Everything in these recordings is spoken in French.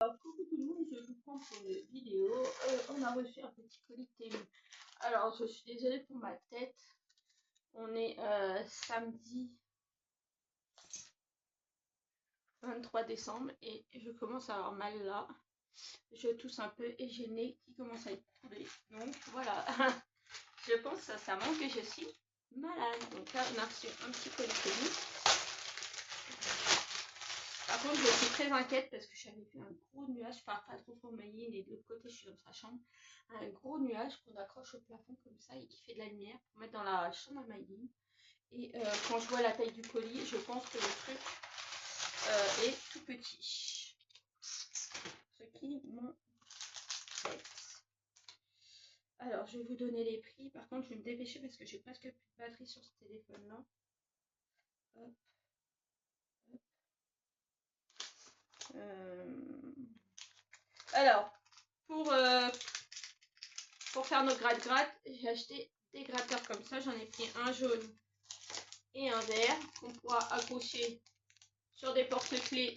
Alors, coucou tout le monde, je vous prends pour une vidéo. On a reçu un petit colis Temu. Alors, je suis désolée pour ma tête. On est samedi 23 décembre et je commence à avoir mal là. Je tousse un peu et j'ai le nez qui commence à être troublé. Donc voilà, je pense sincèrement que je suis malade. Donc là, on a reçu un petit colis Temu. Par contre, je suis très inquiète parce que j'avais vu un gros nuage, enfin pas trop fourmaillé, et de l'autre côté, je suis dans sa chambre. Un gros nuage qu'on accroche au plafond comme ça et qui fait de la lumière pour mettre dans la chambre à Maïline. Et quand je vois la taille du colis, je pense que le truc est tout petit. Ce qui m'embête. Alors, je vais vous donner les prix. Par contre, je vais me dépêcher parce que j'ai presque plus de batterie sur ce téléphone-là. Hop. Alors, pour faire nos gratte-gratte, j'ai acheté des gratteurs comme ça. J'en ai pris un jaune et un vert qu'on pourra accrocher sur des porte-clés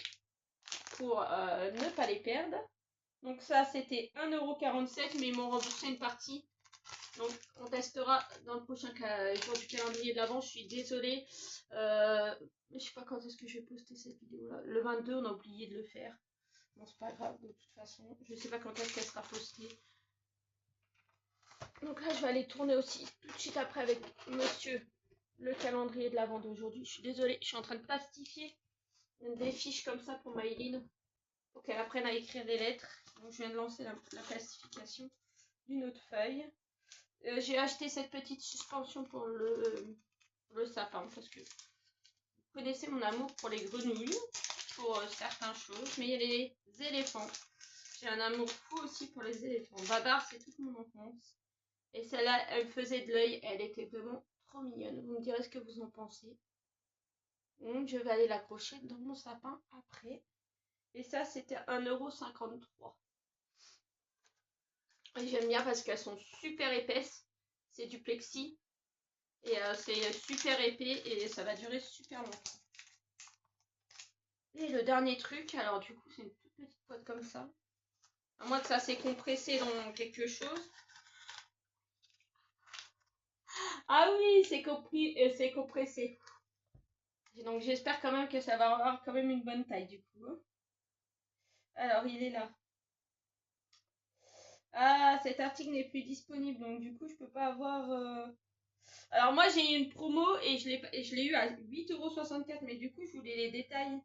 pour ne pas les perdre. Donc ça, c'était 1,47 € mais ils m'ont remboursé une partie. Donc on testera dans le prochain jour du calendrier de l'Avent. Je suis désolée. Je sais pas quand est-ce que je vais poster cette vidéo-là. Le 22, on a oublié de le faire. Bon, c'est pas grave de toute façon. Je sais pas quand est-ce qu'elle sera postée. Donc là, je vais aller tourner aussi tout de suite après avec monsieur le calendrier de l'Avent d'aujourd'hui. Je suis désolée, je suis en train de plastifier des fiches comme ça pour Maïline pour qu'elle apprenne à écrire des lettres. Donc je viens de lancer la plastification d'une autre feuille. J'ai acheté cette petite suspension pour le sapin parce que vous connaissez mon amour pour les grenouilles, pour certaines choses, mais il y a les éléphants. J'ai un amour fou aussi pour les éléphants. Babar, c'est toute mon enfance. Et celle-là, elle me faisait de l'œil. Elle était vraiment trop mignonne. Vous me direz ce que vous en pensez. Donc, je vais aller l'accrocher dans mon sapin après. Et ça, c'était 1,53 €. Et j'aime bien parce qu'elles sont super épaisses. C'est du plexi. Et c'est super épais et ça va durer super longtemps. Et le dernier truc, alors du coup, c'est une toute petite boîte comme ça. À moins que ça s'est compressé dans quelque chose. Ah oui, c'est compressé. Donc j'espère quand même que ça va avoir quand même une bonne taille du coup. Alors il est là. Ah, cet article n'est plus disponible, donc du coup je peux pas avoir. Alors moi j'ai eu une promo et je l'ai eu à 8,64 €, mais du coup je voulais les détails.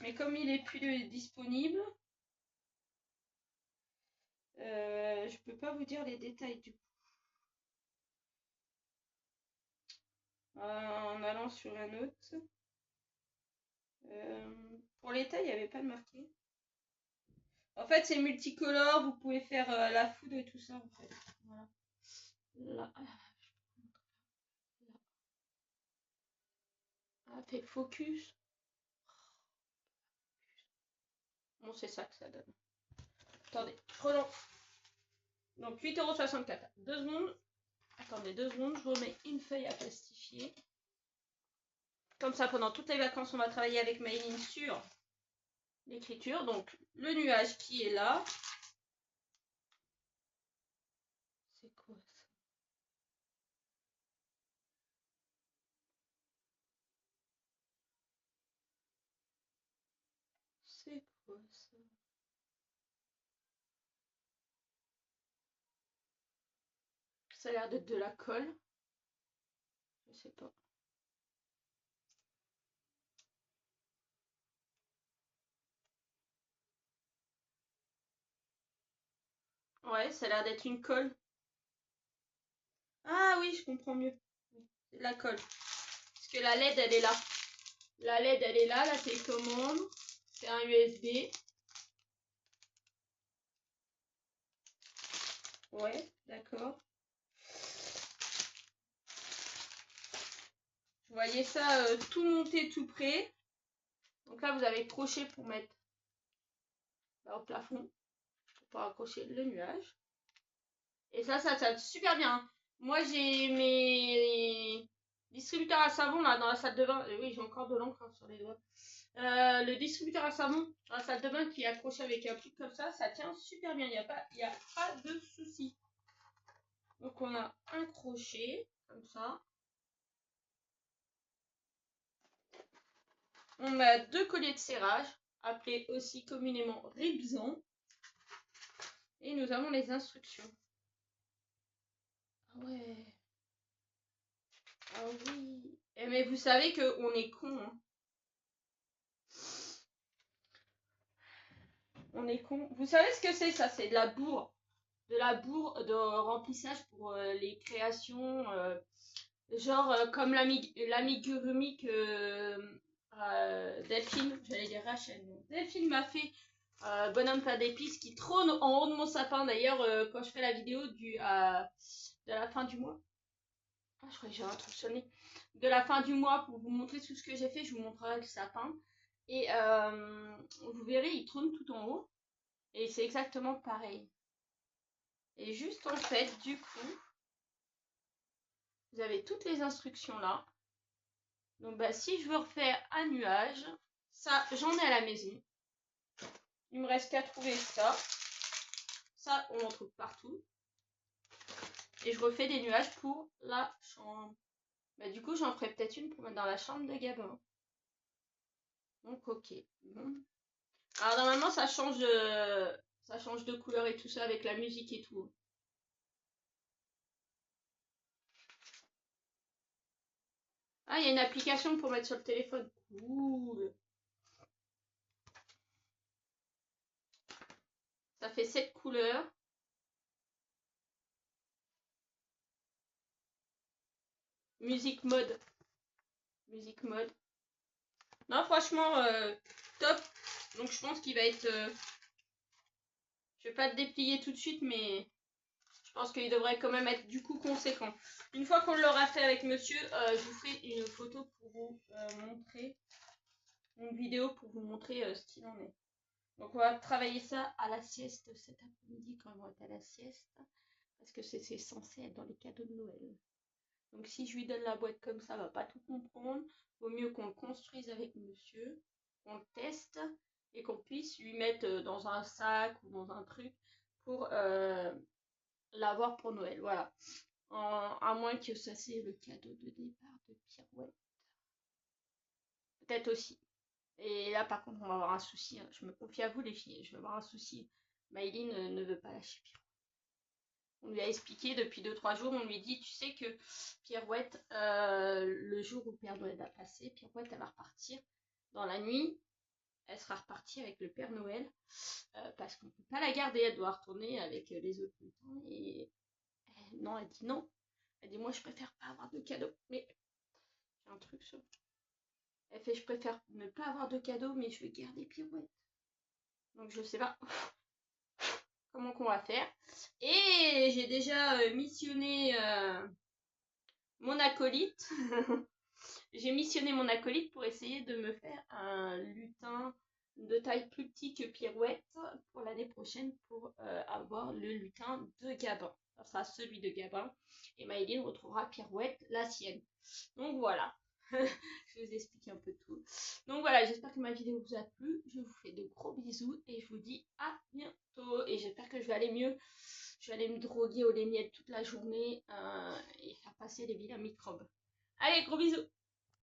Mais comme il est plus disponible, je peux pas vous dire les détails du coup. En allant sur un autre. Pour les tailles, il n'y avait pas de marqué. En fait, c'est multicolore, vous pouvez faire la foudre et tout ça en fait. Voilà. Là. Ah, fait focus. Bon, c'est ça que ça donne. Attendez, je relance. Donc 8,64 €. 2 secondes. Attendez 2 secondes, je remets une feuille à plastifier. Comme ça, pendant toutes les vacances, on va travailler avec Maïline sur l'écriture. Donc, le nuage qui est là. C'est quoi ça? C'est quoi ça? Ça a l'air d'être de la colle. Je sais pas. Ouais, ça a l'air d'être une colle. Ah oui, je comprends mieux. C'est de la colle. Parce que la LED, elle est là. La LED, elle est là, la télécommande. C'est un USB. Ouais, d'accord. Vous voyez ça tout monté, tout prêt. Donc là, vous avez le crochet pour mettre au plafond. Pour accrocher le nuage. Et ça super bien. Moi, j'ai mes distributeurs à savon là dans la salle de bain. Oui, j'ai encore de l'encre sur les doigts. Le distributeur à savon dans la salle de bain qui est accroché avec un truc comme ça tient super bien. Il n'y a pas de souci. Donc on a un crochet comme ça. On a 2 colliers de serrage, appelés aussi communément ribsons. Et nous avons les instructions. Ah ouais. Ah oui. Mais vous savez qu'on est con. Hein. On est con. Vous savez ce que c'est ça? C'est de la bourre. De la bourre de remplissage pour les créations. Genre comme l'amigurumi que Delphine, j'allais dire Rachel. Non. Delphine m'a fait bonhomme pas d'épices qui trône en haut de mon sapin. D'ailleurs, quand je fais la vidéo de la fin du mois. Ah, je crois que j'ai un truc sonné. De la fin du mois pour vous montrer tout ce que j'ai fait, je vous montrerai le sapin. Et vous verrez, il trône tout en haut. Et c'est exactement pareil. Et juste en fait, du coup, vous avez toutes les instructions là. Donc bah, si je veux refaire un nuage, ça j'en ai à la maison. Il me reste qu'à trouver ça. Ça, on en trouve partout. Et je refais des nuages pour la chambre. Bah, du coup, j'en ferai peut-être une pour mettre dans la chambre de Gabin. Donc ok. Bon. Alors normalement, ça change de couleur et tout ça avec la musique et tout. Ah, il y a une application pour mettre sur le téléphone. Cool. Ça fait 7 couleurs. Musique mode. Musique mode. Non, franchement, top. Donc je pense qu'il va être... je vais pas le déplier tout de suite, mais je pense qu'il devrait quand même être du coup conséquent. Une fois qu'on l'aura fait avec monsieur, je vous ferai une photo pour vous montrer. Une vidéo pour vous montrer ce qu'il en est. Donc on va travailler ça à la sieste cet après-midi quand on va être à la sieste. Parce que c'est censé être dans les cadeaux de Noël. Donc si je lui donne la boîte comme ça, il va pas tout comprendre. Vaut mieux qu'on le construise avec monsieur, qu'on le teste et qu'on puisse lui mettre dans un sac ou dans un truc pour l'avoir pour Noël. Voilà. À moins que ça c'est le cadeau de départ de Pirouette. Peut-être aussi. Et là par contre on va avoir un souci. Hein. Je me confie à vous les filles. Je vais avoir un souci. Maïline ne veut pas lâcher Pirouette. On lui a expliqué depuis 2-3 jours, on lui dit, tu sais que Pirouette, le jour où Père Noël va passer, Pirouette, elle va repartir dans la nuit. Elle sera repartie avec le Père Noël parce qu'on ne peut pas la garder, elle doit retourner avec les autres lutins. Et non, elle dit non. Elle dit, moi, je préfère pas avoir de cadeau. Mais j'ai un truc sur... Elle fait, je préfère ne pas avoir de cadeau, mais je vais garder Pirouette. Donc, je sais pas comment qu'on va faire. Et j'ai déjà missionné... mon acolyte. J'ai missionné mon acolyte pour essayer de me faire un lutin de taille plus petit que Pirouette pour l'année prochaine pour avoir le lutin de Gabin. Ça sera celui de Gabin et Maëline retrouvera Pirouette, la sienne. Donc voilà. Je vous explique un peu tout. Donc voilà, j'espère que ma vidéo vous a plu. Je vous fais de gros bisous et je vous dis à bientôt. Et j'espère que je vais aller mieux. Je vais aller me droguer au lait miel toute la journée et faire passer les vilains microbes. Allez, gros bisous!